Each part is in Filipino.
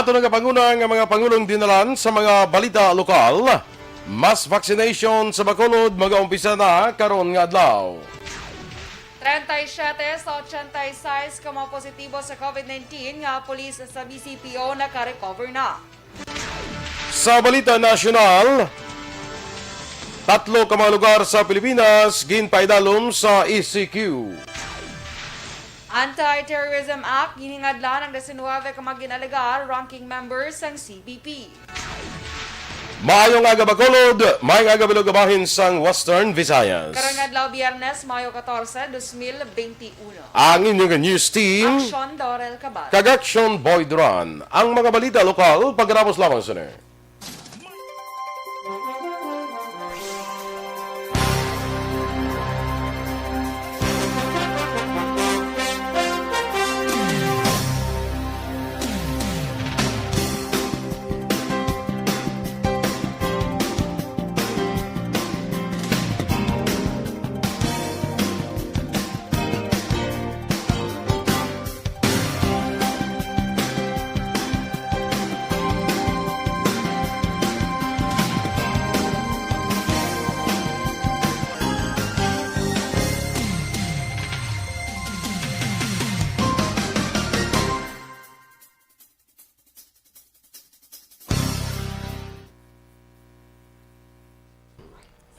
Ato nagapangunang ang mga pangulong dinalan sa mga balita lokal. Mas vaccination sa Bacolod mag-aumpisa na karon nga adlaw. 37 sa 86 ka mga positibo sa COVID-19 nga pulis sa BCPO naka-recover na. Sa balita nasyonal, 3 ka mga lugar sa Pilipinas ginpaidalom sa ECQ. Anti-Terrorism Act giningadlan ang 19 ka mga ginalegar ranking members ng CBP. Maayong aga Bacolod, maayong aga bilogabahin sang Western Visayas. Karong adlaw Biyernes, Mayo 14, 2021. Ang inyong news team, Aksyon, Dorel, Cabat. Aksyon Boy Duran. Ang mga balita lokal, pagkatapos lamang sa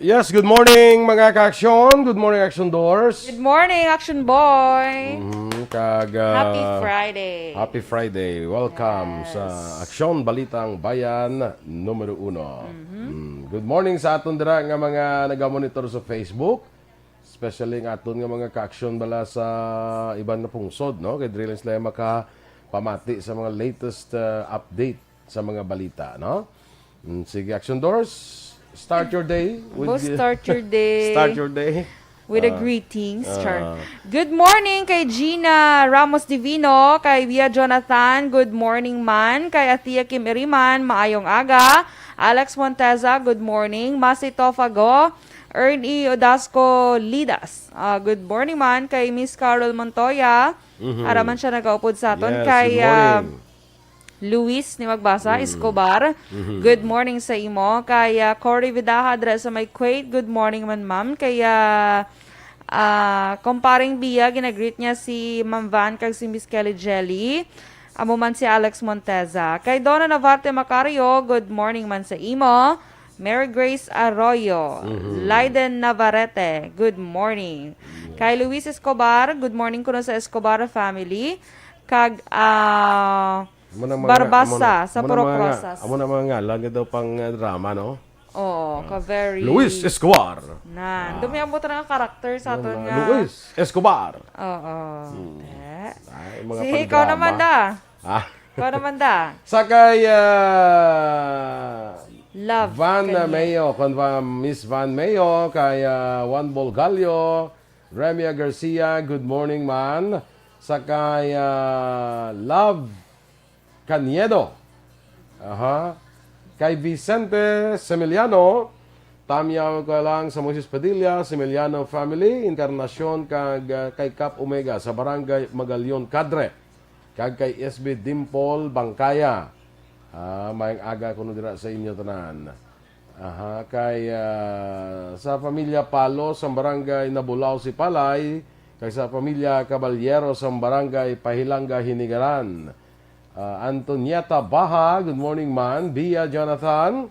Yes, good morning mga ka-aksyon. Good morning, Action Doors. Good morning, Action Boy. Happy Happy Friday. Friday. Welcome sa Aksyon Balitang Bayan, Numero 1. Good morning sa aton dira nga mga nagamonitor sa Facebook. Especially nga aton nga mga ka-aksyon bala sa iban na pungsod, no? Kay dili sila makapamati sa mga latest update sa mga balita, no? Sige, Action Doors. Start your day Start your day. Start your day with a greetings. Good morning kay Gina Ramos Divino, kay Via Jonathan, good morning man, kay Atia Kim Iriman, maayong aga. Alex Monteza, good morning. Masi Tofago, Ernie Odasco Lidas, good morning man, kay Miss Carol Montoya. Araman siya nag-upod sa aton. Yes, kay good morning. Luis ni Magbasa, Escobar. Good morning sa imo. Kaya Cory Vidaja dre sa may Kuwait. Good morning man ma'am. Kaya comparing Bia, ginagreet niya si Ma'am Van kag si Miss Kelly Jelly. Amo man si Alex Monteza. Kay Donna Navarte Macario, good morning man sa imo. Mary Grace Arroyo. Leiden Navarrete, good morning. Kay Luis Escobar, good morning kuno sa Escobar family. Kag Barbasa sa Purok Rosas. Amo na mga lagi daw pang drama, no? Oo, ka-very... Luis Escobar. Dumiabot na ang karakter sa aton nga. Luis Escobar. Oo. Ay, mga Si, pang-drama. ikaw naman da. Ikaw naman da. Sakay Love. Van kanya. Mayo, Miss Van Mayo, kay Juan Bolgalio, Remia Garcia, good morning man. Sakay Love Caniedo. Kay Vicente Semiliano, tamyaw ko lang sa Moises Padilla, Semiliano family, Encarnacion kag kay Cap Omega sa Barangay Magalyon Cadre. Kag kay SB Dimple Bangkaya. Mayang aga kuno dira sa inyo tanan. Kay sa pamilya Palo sa Barangay Nabulaw si Palay, kay sa pamilya Caballero sa Barangay Pahilanga Hinigaran. Antonieta Baha, good morning man. Bia Jonathan,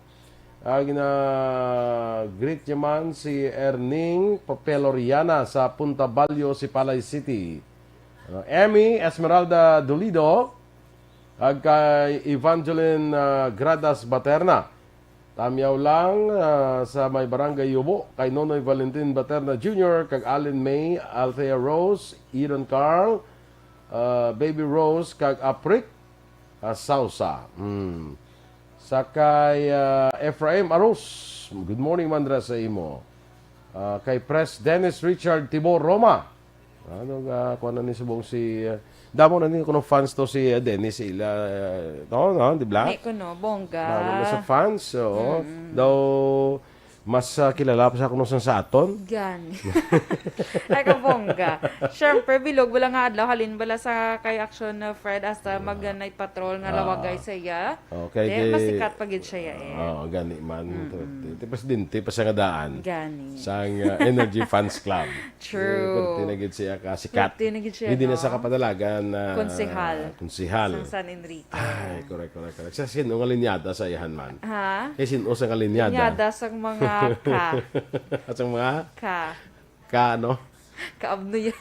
greet niya man si Erning Papeloriana sa Punta Balyo, Sipalay City. Emmy Esmeralda Dolido, kay Evangeline Gradas Baterna. Tamyaw lang sa may Barangay Yubo, kay Nonoy Valentin Baterna Jr., kag Allen May, Althea Rose, Eden Carl, Baby Rose, kag Aprik, Sausa. Sakay Ephraim Aros, good morning mandra sa imo. Kay Pres Dennis Richard Tibor Roma. Kuha na ni subong si damo na ni kuno fans to si Dennis ila no di ba? May kuno bongga. Damo na sa fans so daw mas kilala pa sa kuno sa aton. Gani. Ay, kabongga. Siyempre, bilog wala nga adlaw halin bala sa kay Aksyon na Fred hasta mag-night patrol nga lawagay saya. Okay, masikat pagid siya gani man. Ti presidente pa sa nga daan. Gani. Sang Energy Fans Club. True. Tinagid siya ka sikat. Tinagid siya, Hindi na sa kapadalagan na konsihal. Sang San Enrique. Ay, correct. Sa sino nga linyada sa ihan man? Ha? Kaya sino sa nga linyada? Linyada sa mga ka. At sa mga? Ano? Kaabno yan.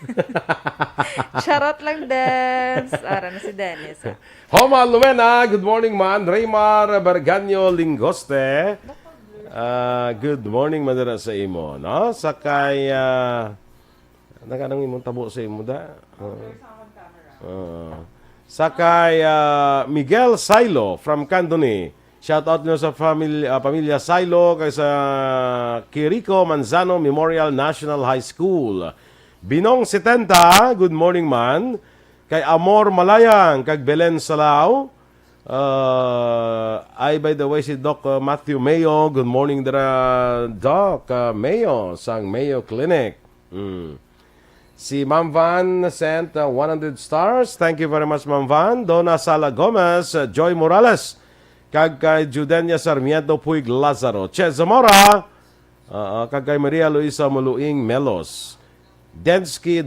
Charot lang, Dens. Ara na si Dennis. Homa Lumena, good morning man. Raymar Berganyo Lingoste. Good morning madara sa imo, no? Sakay nakanang imong tabo sa imo da. Sakay Miguel Silo from Candoni. Shout out nyo sa pamilya Silo kay sa Quirico Manzano Memorial National High School. Binong 70, good morning man. Kay Amor Malayang, kag Belen Salao. By the way, si Doc Matthew Mayo, good morning dara Doc Mayo, sang Mayo Clinic. Si Ma'am Van sent 100 stars. Thank you very much, Ma'am Van. Donna Sala Gomez, Joy Morales, kag kay Judenia Sarmiento Puig Lazaro, Che Zamora, kag kay Maria Luisa Muluing Melos, Donsky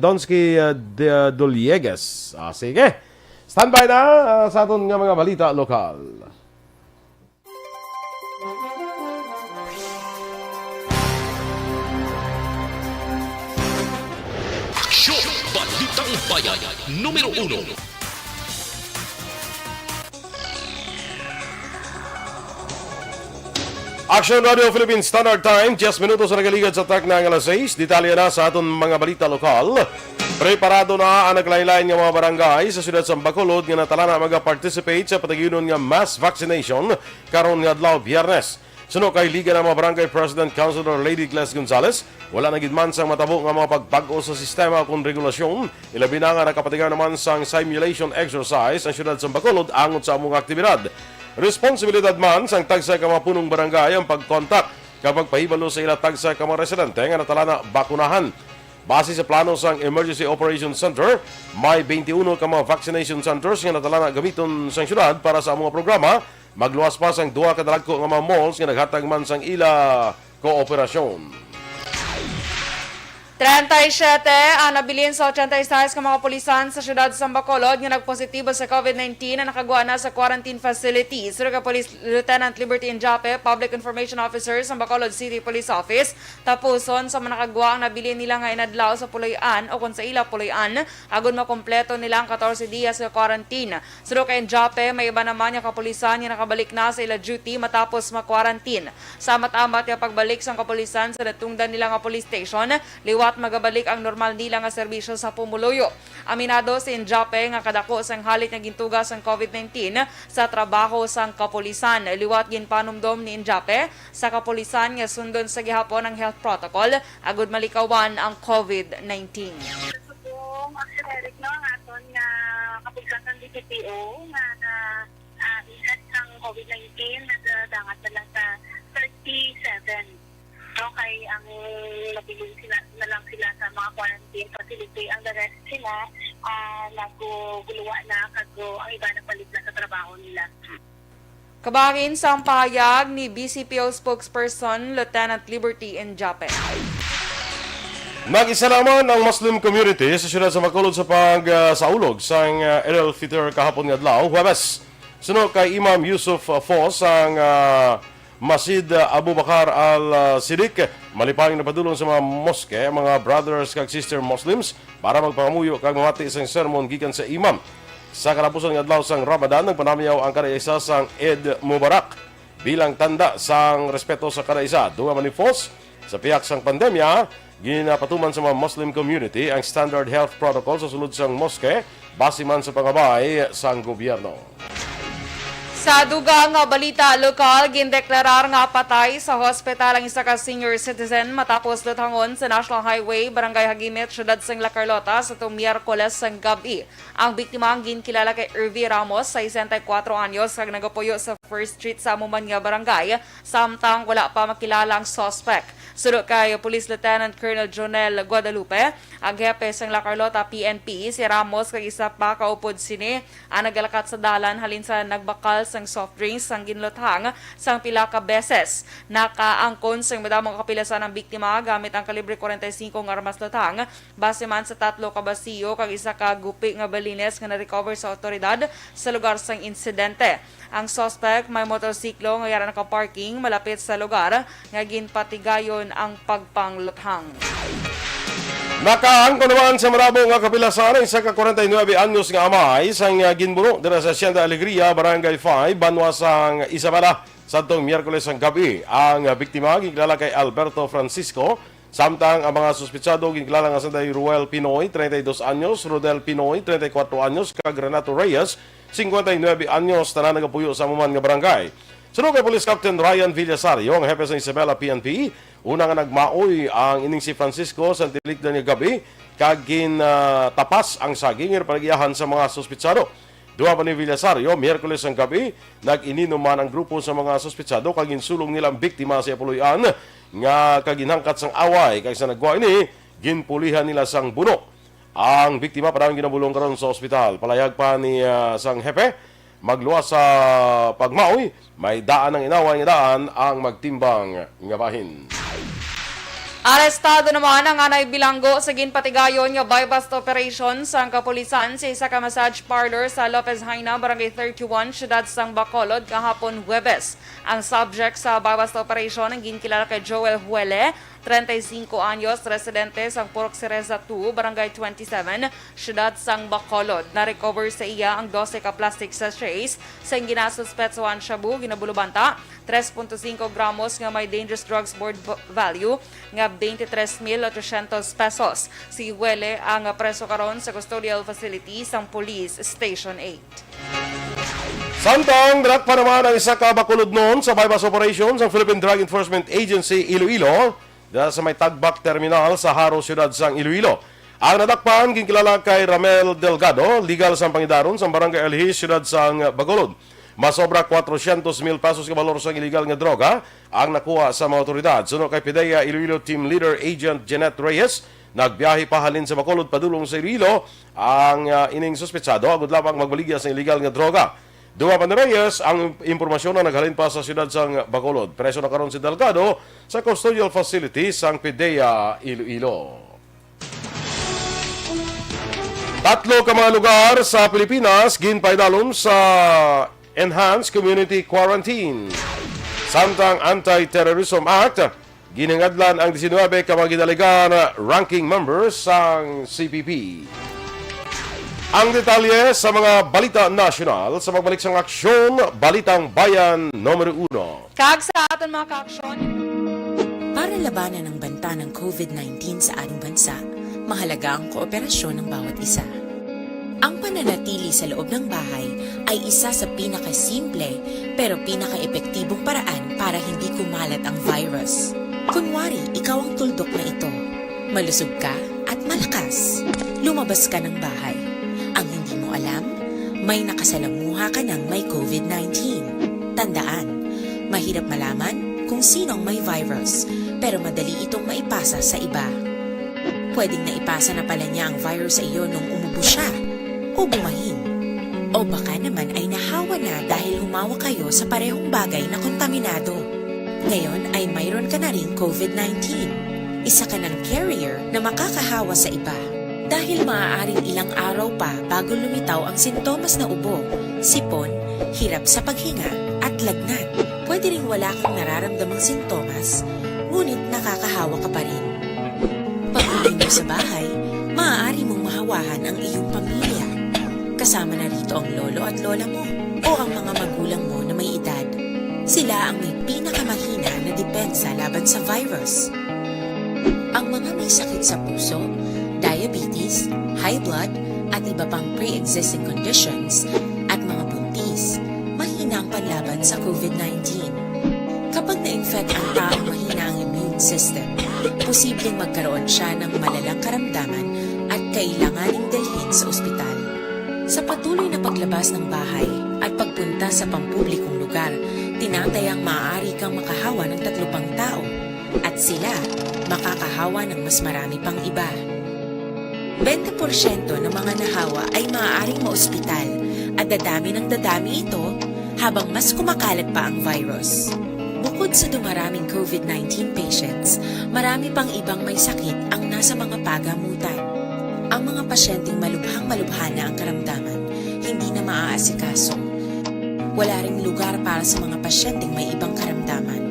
Doliegues. Sige, standby na sa aton nga mga balita lokal. Aksyon! Balitang Bayan, Numero 1. Aksyon Radio Philippines Standard Time, 10 minutos na nagaligad sa track ng alas 6. Detalye na sa aton mga balita lokal. Preparado na ang naglain-lain ng mga barangay sa siyudad sa Bacolod nga natala na mag-participate sa patagyunon nga mass vaccination karon nga adlaw Biyernes. Suno kay Liga ng mga Barangay President Councilor Lady Gles Gonzales, wala nagidman sang matabo nga mga pagbago sa sistema kung regulasyon. Ilabi na nga nakapatigan naman sang simulation exercise ang siyudad sa Bacolod angon sa among aktibidad. Responsibilidad man sang tagsa ka mga punong barangay ang pagkontak kapag pahibalo sa ila tagsa ka mga residente nga natala na bakunahan. Base sa plano sang Emergency Operations Center, may 21 ka mga vaccination centers nga natala na gamiton sang syudad para sa mga programa. Magluwas pa sang 2 kadalagko nga mga malls nga naghatag man sang ila kooperasyon. 37 ang nabilin sa 86 ka mga pulisan sa siyudad sa Bacolod nga nagpositibo sa COVID-19 na nakagawa na sa quarantine facilities. Sura ka Police Lieutenant Liberty Injape, Public Information Officer sa Bacolod City Police Office, tapuson sa mga nakagawa ang nabilin nila nga inadlaw sa Puloy-an o kung sa ila Puloy-an, agon makompleto nila ang 14 dias sa quarantine. Sura ka Injape, may iba naman yung kapulisan nga nakabalik na sa ila duty matapos ma-quarantine. Samat-amat yung pagbalik sa kapulisan sa natungdan nila nga police station, liwat magabalik ang normal nila nga serbisyo sa Pumuluyo. Aminado si Injape nga kadako sang halit nga gintuga sang COVID-19 sa trabaho sang kapulisan. Liwat ginpanumdom ni Injape sa kapulisan nga sundon sa gihapon ang health protocol agud malikawan ang COVID-19. Eric no nga aton nga kapulisan ng DPO nga ingat sang COVID-19 nagadangat na lang sa 37. So kay ang nabilin sila na lang sila sa mga quarantine facility, ang the rest sila naguguluwa na kago ang iba nagpalit na sa trabaho nila. Kabagin sa pahayag ni BCPO spokesperson Lieutenant Liberty Injape. Nag-isa naman ang Muslim community sa siyudad sa Bacolod sa pagsaulog sang Eid al-Fitr kahapon nga adlaw, Huwebes. Suno kay Imam Yusuf Fos ang Masjid Abu Bakar al-Siddiq, malipang napadulong sa mga moske, mga brothers kag sister Muslims para magpangamuyo kag mamati isang sermon gikan sa imam. Sa kalapusan ng adlaw sang Ramadan, nagpanamyaw ang kada isa sang Eid Mubarak bilang tanda sang respeto sa kada isa. Dunga manifos sa piyak sang pandemya, ginapatuman sa mga Muslim community ang standard health protocol sa sulod sang moske base man sa pangabay sang gobyerno. Sa dugang nga balita lokal, gindeklarar nga patay sa hospital ang isa ka senior citizen matapos lutangon sa National Highway, Barangay Hagimit, Syudad sang La Carlota sa itong Miyerkules sang gabi. Ang biktima ang ginkilala kay Irvi Ramos, 64 anyos, kag nagapuyo sa First Street sa amuman nga barangay, samtang wala pa makilala ang suspect. Sulo kay Police Lieutenant Colonel Jonel Guadalupe, ang hepe sang La Carlota PNP, si Ramos kag isa pa kaupod sini ang nagalakat sa dalan halin sa nagbakal sang soft drinks sang ginluthang sang pila ka beses. Nakaangkon sang madamong kapilasan ang biktima gamit ang kalibre 45 nga armas luthang, base man sa 3 ka basiyo kag isa ka gupi nga balines nga na-recover sa otoridad sa lugar sang insidente. Ang suspect may motorsiklo nga yara naka-parking malapit sa lugar nga ginpatigayon ang pagpangluthang. Nakaangko naman sa marabo nga kapilasan isa ka 49 anyos nga amay sang ginbuno dira sa Hacienda Alegria, Barangay 5, Banwasang Isabela sa tong Miyerkules ang gabi. Ang biktima ginkilala kay Alberto Francisco, samtang ang mga suspitsado ginkilala nga sa Ruel Pinoy, 32 anyos, Rodel Pinoy, 34 anyos, kag Renato Reyes, 59 anyos, tanan nagapuyo sa amuman nga barangay. Sunod kay Police Captain Ryan Villasario, ang hepe sa Isabela PNP, una nga nagmaoy ang ining si Francisco sa tilikdan nga gabi, kag tapas ang saging panagiyahan sa mga suspitsado. Duha pa ni Villasario, Miyerkules ang gabi, nag-ininom man ang grupo sa mga suspitsado, kag insulong nilang biktima sa Apuluyan, nga kaginhangkat sang away, kag sa nagwa ini, ginpulihan nila sang buno. Ang biktima parang ginabulong karon sa ospital. Palayag pa ni sang hepe, magluwas sa pagmaoy, may daan ng inaway nga daan ang magtimbang nga bahin. Arestado naman ang anay bilanggo sa ginpatigayon nga buy-bust operation sa kapulisan sa isa ka massage parlor sa Lopez Haina, Barangay 31, Syudad sang Bacolod, kahapon Huwebes. Ang subject sa buy-bust operation ang ginkilala kay Joel Huele, 35 anyos, residente sang Purok Cereza 2, Barangay 27, Syudad sang Bacolod. Na-recover sa iya ang 12 ka plastic sachets sa ginasuspetsohan shabu, ginabulubanta, 3.5 gramos nga may dangerous drugs board value nga 23,800 pesos. Si Huele ang preso karon sa custodial facility sang Police Station 8. Samtang darak pa naman ang isa ka bakulod noon sa bypass operations ng Philippine Drug Enforcement Agency Iloilo dahil sa may Tagbak Terminal sa Haro, Syudad sang Iloilo. Ang nadakpan ginkilala kay Ramel Delgado, legal sang pangidaron sa Barangay Alhis, Syudad sang Bacolod. Masobra 400,000 pesos ka balor sa illegal nga droga ang nakuha sa mga otoridad. Sunod kay PIDEA Iloilo Team Leader Agent Jeanette Reyes, nagbiyahe pahalin sa Bacolod padulong sa Iloilo ang ining suspetsado agud lamang magbaligya sa illegal nga droga. Duwa pa ni Reyes ang impormasyon na naghalin pa sa siyudad sang Bacolod. Preso na karon si Delgado sa custodial facility sang PIDEA Iloilo. Tatlo ka mga lugar sa Pilipinas ginpaidalom sa Enhanced Community Quarantine. Samtang Anti-Terrorism Act, giningadlan ang 19 ka mga gidaligan ranking members sang CPP. Ang detalye sa mga balita nasyonal sa magbalik sang aksyon, Balitang Bayan Numero 1. Kag sa aton mga ka-aksyon. Para labanan ang banta ng COVID-19 sa ating bansa, mahalaga ang kooperasyon ng bawat isa. Ang pananatili sa loob ng bahay ay isa sa pinakasimple pero pinaka-epektibong paraan para hindi kumalat ang virus. Kunwari, ikaw ang tuldok na ito. Malusog ka at malakas. Lumabas ka ng bahay. Ang hindi mo alam, may nakasalamuha ka ng may COVID-19. Tandaan, mahirap malaman kung sinong may virus, pero madali itong maipasa sa iba. Pwedeng naipasa na pala niya ang virus sa iyo nung umubo siya, o bumahin. O baka naman ay nahawa na dahil humawa kayo sa parehong bagay na kontaminado. Ngayon ay mayroon ka na ring COVID-19. Isa ka ng carrier na makakahawa sa iba. Dahil maaaring ilang araw pa bago lumitaw ang sintomas na ubo, sipon, hirap sa paghinga at lagnat. Pwede ring wala kang nararamdamang sintomas, ngunit nakakahawa ka pa rin. Pag-uwi mo sa bahay, maaari mong mahawahan ang iyong pamilya. Kasama na rito ang lolo at lola mo o ang mga magulang mo na may edad. Sila ang may pinakamahina na depensa laban sa virus. Ang mga may sakit sa puso, diabetes, high blood, at iba pang pre-existing conditions at mga buntis, mahina mahina ang panlaban sa COVID-19. Kapag na-infect ang taong mahina ang immune system, posibleng magkaroon siya ng malalang karamdaman at kailanganing dalhin sa ospital. Sa patuloy na paglabas ng bahay at pagpunta sa pampublikong lugar, tinatayang maaari kang makahawa ng 3 pang tao at sila makakahawa ng mas marami pang iba. 20% ng mga nahawa ay maaaring maospital at dadami ng dadami ito habang mas kumakalat pa ang virus. Bukod sa dumaraming COVID-19 patients, marami pang ibang may sakit ang nasa mga pagamutan. Ang mga pasyenteng malubhang-malubha na ang karamdaman, hindi na maaasikaso. Wala ring lugar para sa mga pasyenteng may ibang karamdaman.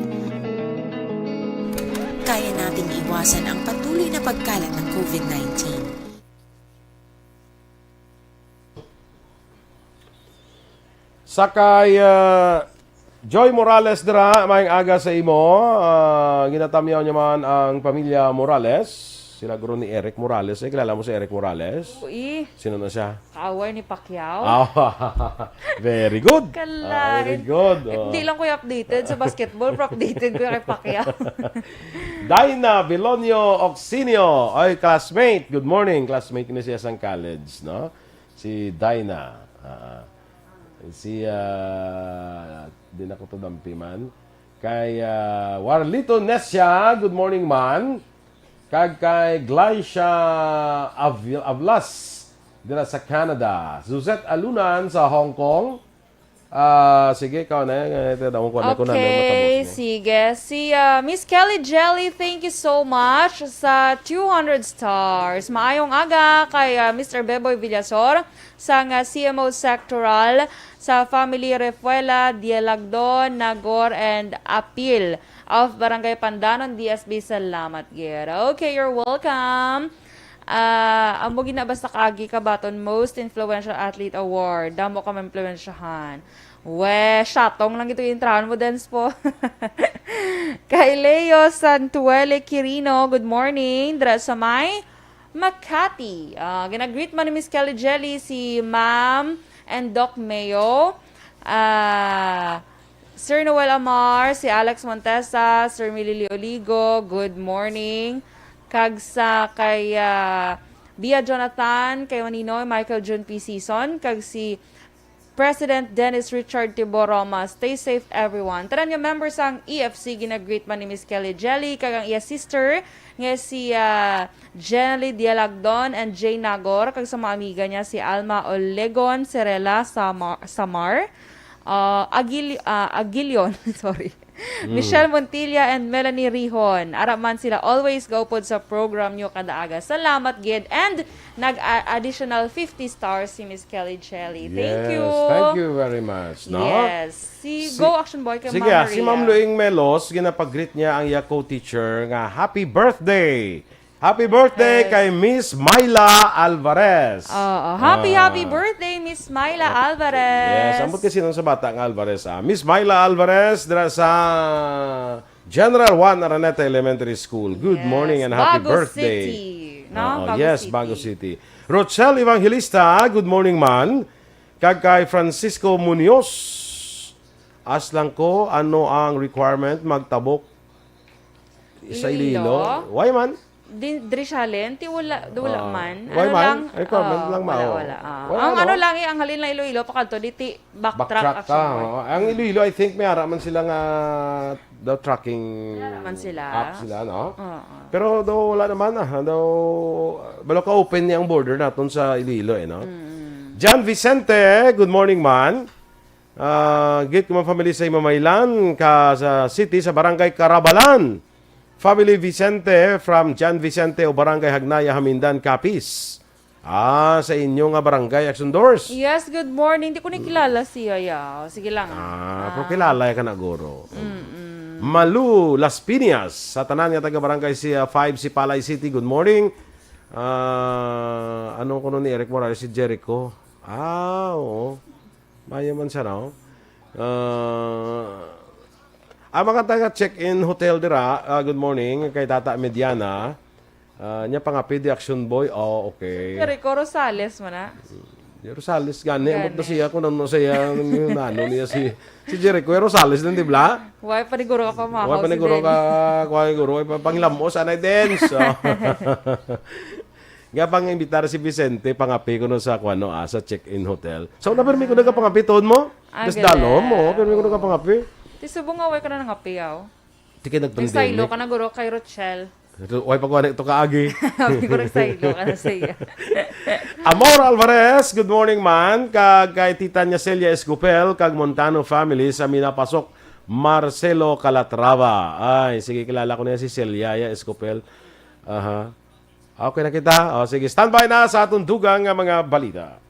Kaya nating iwasan ang patuloy na pagkalat ng COVID-19. Sakay Joy Morales dira maayong aga sa imo. Ginatamyaw niya man ang pamilya Morales. Sila guro ni Eric Morales. Kilala mo si Eric Morales? Uy, Sino na siya? kaaway ni Pacquiao. Very good. Kalay. Very good. Hindi lang ko updated sa basketball, pero updated ko kay Pacquiao. Dina Vilonio Oxinio. Ay, classmate. Good morning. Classmate ni siya sa college, no? Si Dina. Di na ko to dampiman. Kay Warlito Nesya. Good morning, man. Kag kay Glycia Avlas dira sa Canada. Suzette Alunan sa Hong Kong. Sige, ikaw na. Okay, sige. Si Miss Kelly Jelly, thank you so much sa 200 stars. Maayong aga kay Mr. Beboy Villasor sa CMO Sectoral sa Family Refuela, Dialagdon, Nagor, and Apil of Barangay Pandanon, DSB. Salamat, Gera. Okay, you're welcome. Amo ginabasta kagi kabaton Most Influential Athlete Award. Damo ka ma-influensyahan. Syatong lang ito yung intrahan mo, dance po. Kay Leo Santuele Quirino, good morning. Dra sa may Makati. Ginagreet man ni Miss Kelly Jelly si Ma'am and Doc Mayo. Sir Noel Amar, si Alex Montesa, Sir Milili Oligo, good morning. Kagsa kay Bia Jonathan, kay Maninoy, Michael June P. Season, kag si President Dennis Richard Tiboroma. Stay safe, everyone. Taran yung members ang EFC, ginagreet man ni Miss Kelly Jelly, kag ang iya sister, nga si Jenny Dialagdon and Jay Nagor, kag sa mga amiga niya si Alma Olegon, Serela Samar, Agilion, sorry. Michelle Montilla and Melanie Rihon. Araman sila always go pod sa program nyo kada aga. Salamat, Gid. And nag-additional 50 stars si Miss Kelly Jelly. Thank you. Thank you very much. No? Yes. Go Action Boy kay Sige, Ma'am Maria. si Ma'am Luing Melos, ginapag-greet niya ang iya co-teacher nga happy birthday. Happy birthday kay Miss Myla Alvarez. Happy birthday, Miss Myla Alvarez. Yes, ambot kasi nung sa bata ng Alvarez. Miss Myla Alvarez dira sa General 1 Araneta Elementary School. Good morning and happy Bago birthday. City. No? Bago Yes, City. Bago City. Rochelle Evangelista, good morning man. Kag kay Francisco Munoz. Aslang ko, ano ang requirement magtabok sa Iloilo? Why man? Drishalin, wala man. Why Ano man? lang? Requirement lang mao. Wala. Wala, Ang no? ano lang ang halin lang Iloilo pa kadto diti backtrack Backtrack action. ka. Ang Iloilo, I think may araman sila nga daw tracking Araman sila. app sila, no? Oo. Pero daw wala naman daw balo ka open niya ang border naton sa Iloilo no? John Vicente, good morning man. Git ko man family sa Imamaylan ka sa city sa Barangay Carabalan. Family Vicente from John Vicente o Barangay Hagnaya, Hamindan, Capiz. Sa inyo nga barangay Aksyon Doors. Yes, good morning. Hindi ko na kilala siya. Sige lang. Pero kilala ka na, Goro. Malu Las Piñas, sa tanan nga taga-barangay si 5 si Palay City. Good morning. Anong kuno ni Eric Morales? Si Jericho. Oo. Mayaman siya, no? Mga taga-check-in hotel dira, good morning, kay Tata Mediana. Nya pangapid Action Boy. Oh, okay. Rico Rosales mo na. Rosales gani amot na siya kuno no siya ano niya si Jericho Rosales din di bla. Why paniguro ka pa mga Why paniguro ka guro panglamos anay dance. Nga pang imbitar si Vicente pangapi ko no sa kuano sa check-in hotel. So na permi ko nagapangapi ton mo. Des dalom mo permi ko nagapangapi. Ti subong nga way ka na nangapiyaw. Ti kay Nagstaylo nagpandemic. ka na guro kay Rochelle. Why pag wala ito kaagi. Siguro nagstaylo ka na siya. Amor Alvarez, good morning man. Kay Tita niya Celia Escupel, kag Montano family sa minapasok Marcelo Calatrava. Ay, sige, kilala ko na si Celia Escupel. Aha. Okay na kita. O, sige, standby na sa atong dugang nga mga balita.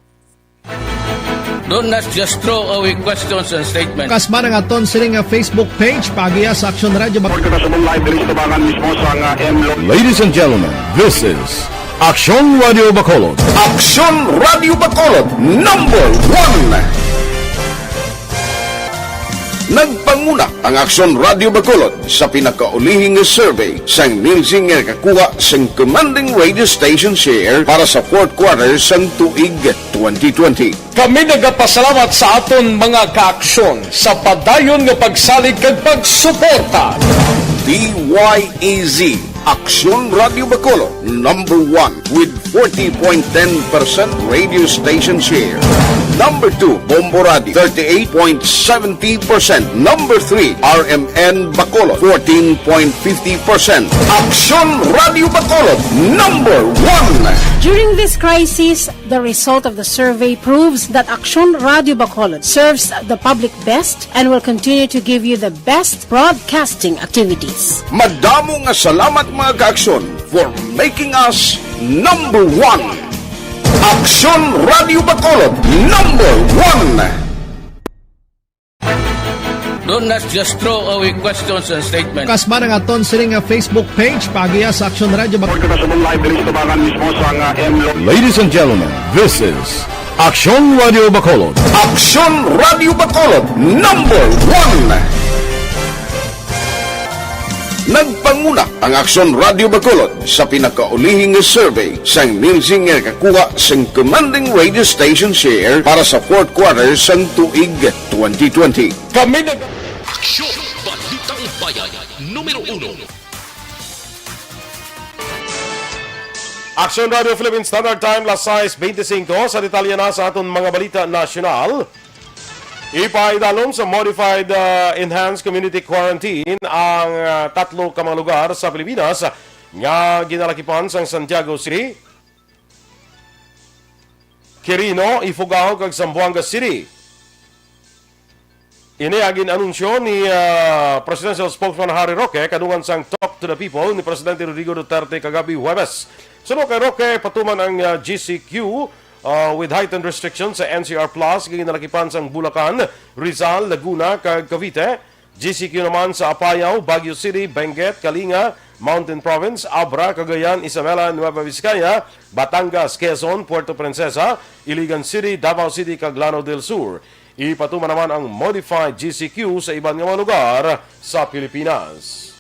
Do not just throw away questions and statements. Kasma ng aton siling nga Facebook page pagiya sa Aksyon Radio. Ladies and gentlemen, this is Aksyon Radio Bacolod. Aksyon Radio Bacolod, number 1. Nagpanguna ang Aksyon Radio Bacolod sa pinakaulihing survey sang Nilsing nga kakuha sang commanding radio station share para sa fourth quarter sang tuig 2020. Kami nagapasalamat sa aton mga kaaksyon sa padayon nga pagsalig kag pagsuporta. DYEZ Aksyon Radio Bacolod, number 1 with 40.10% radio station share. Number 2, Bombo Radio, 38.70%. Number 3, RMN Bacolod, 14.50%. Aksyon Radio Bacolod, number 1. During this crisis, the result of the survey proves that Aksyon Radio Bacolod serves the public best and will continue to give you the best broadcasting activities. Madamo nga salamat mga kaaksyon for making us number 1. Aksyon Radio Bacolod, number 1. Do not just throw away questions and statements. Kasma ng aton siling nga Facebook page pagiya sa Aksyon Radio. Ladies and gentlemen, this is Aksyon Radio Bacolod. Aksyon Radio Bacolod, number 1. Nagpanguna ang Aksyon Radio Bacolod sa pinakaulihing survey sang Nilsing nga kakuha sang commanding radio station share para sa fourth quarter sang tuig 2020. Kami Aksyon, Balitang Bayan, Numero 1. Aksyon Radio Philippine Standard Time, las 6:25 sa detalye na sa aton mga balita nasyonal. Ipaidalom sa Modified Enhanced Community Quarantine ang tatlo ka mga lugar sa Pilipinas nga ginalakipan sa Santiago City, Quirino, Ifugao kag Zamboanga City. Ini agin anunsyo ni Presidential Spokesman Harry Roque kadungan sang Talk to the People ni Presidente Rodrigo Duterte kagabi Huwebes. Sunod kay Roque patuman ang GCQ with heightened restrictions sa NCR Plus ginalakipan sang Bulacan, Rizal, Laguna kag Cavite. GCQ naman sa Apayao, Baguio City, Benguet, Kalinga, Mountain Province, Abra, Cagayan, Isabela, Nueva Vizcaya, Batangas, Quezon, Puerto Princesa, Iligan City, Davao City kag Lanao del Sur. Ipatuman naman ang modified GCQ sa ibang mga lugar sa Pilipinas.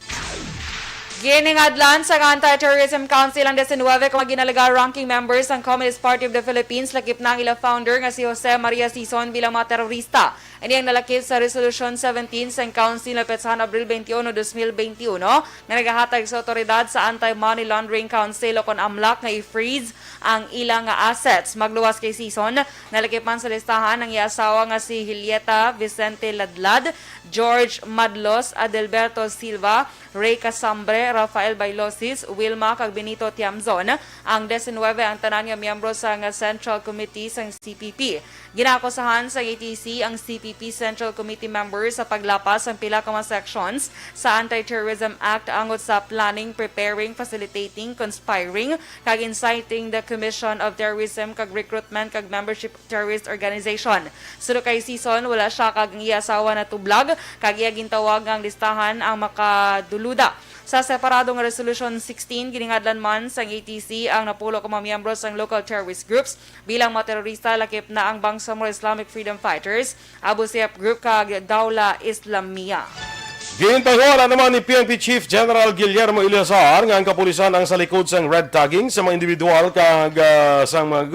Giningadlan sa Anti-Terrorism Council ang 19 kung ginalaga ranking members ng Communist Party of the Philippines lakip na ang ila founder nga si Jose Maria Sison bilang mga terorista. Ini ang nalakip sa Resolution 17 sa Council na petsahan Abril 21, 2021 na nagahatag sa otoridad sa Anti-Money Laundering Council o kon amlak nga i-freeze ang ilang nga assets. Magluwas kay Sison, nalakipan sa listahan ng iasawa nga si Julieta Vicente Ladlad, George Madlos, Adelberto Silva, Ray Casambre, Rafael Bailosis, Wilma kag Benito Tiamzon. Ang 19 ang tanan nga miyembro sa Central Committee sa CPP. Ginakusahan sa ATC ang CPP Central Committee members sa paglapas ng pila ka mga sections sa Anti-Terrorism Act angot sa planning, preparing, facilitating, conspiring, kag inciting the commission of terrorism kag recruitment kag membership of terrorist organization. Suno kay Sison, wala siya kag iya asawa na tublag, kag iya gintawag ang listahan ang makaduluda. Sa separadong Resolution 16, giningadlan man sa ATC ang napulo ka mga miyembro sa local terrorist groups bilang mga terorista lakip na ang Bangsamoro Islamic Freedom Fighters, Abu Sayyaf Group kag Dawla Islamia. Gintahuara naman ni PNP Chief General Guillermo Eleazar nga ang kapulisan ang sa likod sang red tagging sa mga individual kag sa mga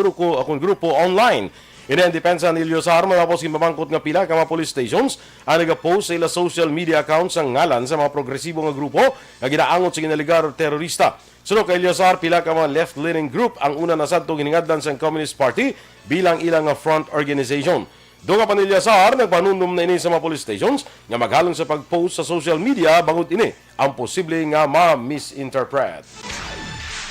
grupo online. Ini ang depensa ni Ilyosar matapos gimamangkot nga pila ka mga police stations ang nagapost sa ila social media accounts ang ngalan sa mga progresibo nga grupo nga ginaangot sa ginaligar terorista. Suno kay Ilyosar, pila ka mga left-leaning group ang una na sadto giningadlan sa Communist Party bilang ilang nga front organization. Doon pa ni Ilyosar, nagpanundom na ini sa mga police stations nga maghalong sa pag-post sa social media bangod ini ang posible nga ma-misinterpret.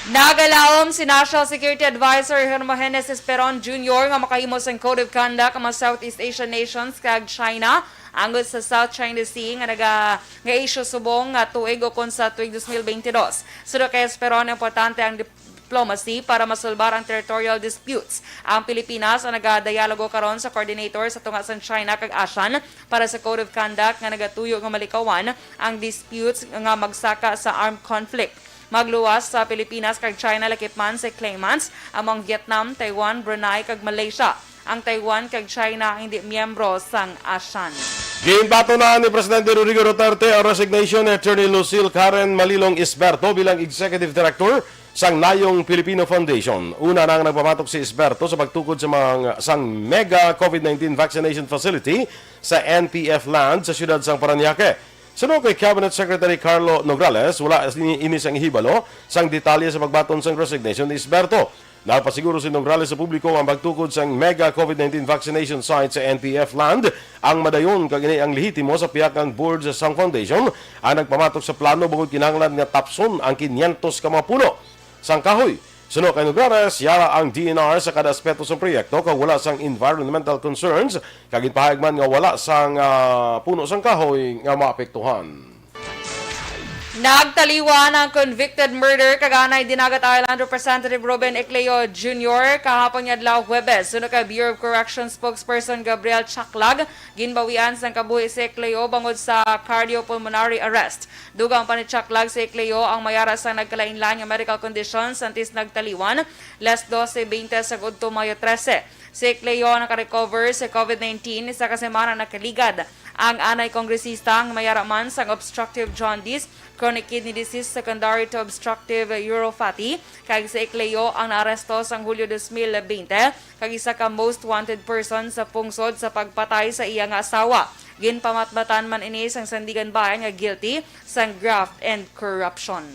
Nagalaom si National Security Advisor Hermogenes Esperon Jr. nga makahimos ang Code of Conduct ang mga Southeast Asian nations kag China angod sa South China Sea nga issue subong nga tuig o kon sa tuig 2022. Sudo kay Esperon, importante ang diplomacy para masulbar ang territorial disputes. Ang Pilipinas ang nagadialogo karon sa coordinator sa tunga sa China kag ASEAN para sa Code of Conduct nga nagatuyo nga malikawan ang disputes nga magsaka sa armed conflict. Magluwas sa Pilipinas kag China lakipman sa claimants among Vietnam, Taiwan, Brunei kag Malaysia. Ang Taiwan kag China hindi miyembro sang ASEAN. Ginbato na ni Presidente Rodrigo Duterte ang resignation ni Attorney Lucille Karen Malilong Isberto bilang Executive Director sang Nayong Filipino Foundation. Una nang nagpamatok si Isberto sa pagtukod sa sang mega COVID-19 vaccination facility sa NPF land sa siyudad sang Parañaque. Sunod kay Cabinet Secretary Carlo Nograles, wala inis ang ihibalo sang detalye sa pagbaton sang resignation ni Isberto. Napasiguro si Nograles sa publiko ang pagtukod sang mega COVID-19 vaccination site sa NPF land ang madayon kag ini ang lehitimo sa pihakang board sa sang foundation ang nagpamatok sa plano bangod kinahanglan nga tapson ang 500 ka mga puno sang kahoy. Sunod kay Nograles, yara ang DNR sa kada aspeto sa proyekto kag wala sang environmental concerns kag ipahayag man nga wala sang puno sang kahoy nga maapektuhan. Nagtaliwan ang convicted murder kaganay Dinagat Island Representative Ruben Ecleo Jr. kahapon nga adlaw Huwebes. Suno kay Bureau of Corrections spokesperson Gabriel Chaklag, ginbawian sang kabuhi si Ecleo bangod sa cardiopulmonary arrest. Dugang pa ni Chaklag si Ecleo ang mayara sa nagkalainlain nga medical conditions antes nagtaliwan las 12:20 sa Udto Mayo 13. Si Ecleo nakarecover sa COVID-19 sa kasemana nakaligad. Ang anay kongresista ang mayaraman sang obstructive jaundice, chronic kidney disease secondary to obstructive uropathy, kag si Ecleo ang naaresto sang Hulyo 2020 kag isa ka most wanted person sa pungsod sa pagpatay sa iya nga asawa. Ginpamatbatan man ini sang Sandigan Bayan nga guilty sang graft and corruption.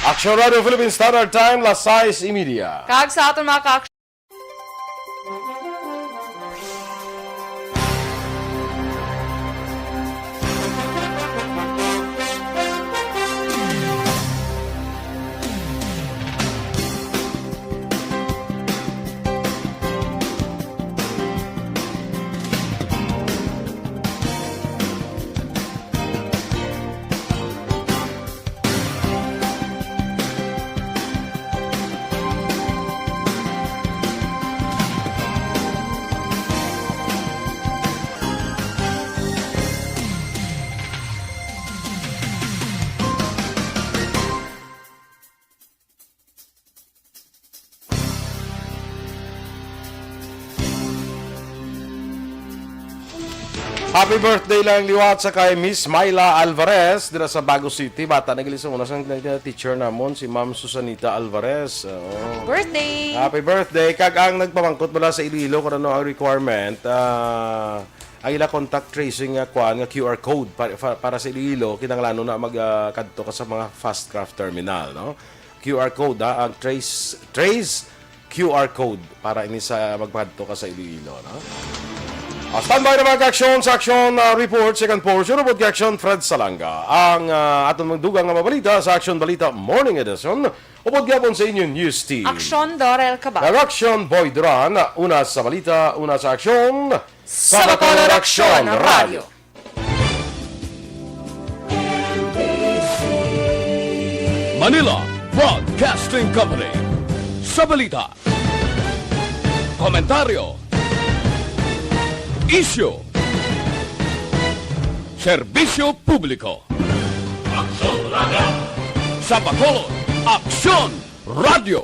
Aksyon Radio Philippine Standard Time, las 6:30. Kag sa aton mga ka Happy birthday lang liwat sa kay Miss Myla Alvarez dira sa Bago City. Bata nagilisong una sang teacher namon si Ma'am Susanita Alvarez. birthday! Happy birthday. Kag ang nagpamangkot mula sa Iloilo kung ano ang requirement, ang ila contact tracing nga QR code para sa Iloilo kinahanglan na magkadto ka sa mga fast craft terminal, no? QR code ang trace QR code para ini sa magpadto ka sa Iloilo, no? Standby naman ka-aksyon sa aksyon report, second portion of ka-aksyon Fred Salanga. Ang atong magdugang nga mabalita sa Aksyon Balita Morning Edition. Upod gyapon sa inyong news team. Aksyon Dorel Cabal. Aksyon Boy Duran, una sa balita, una sa aksyon. Sa Bacolod Aksyon Radio. Manila Broadcasting Company. Sa balita, komentaryo, isyu, serbisyo publiko. Aksyon Radio. Sa Bacolod, Aksyon Radio.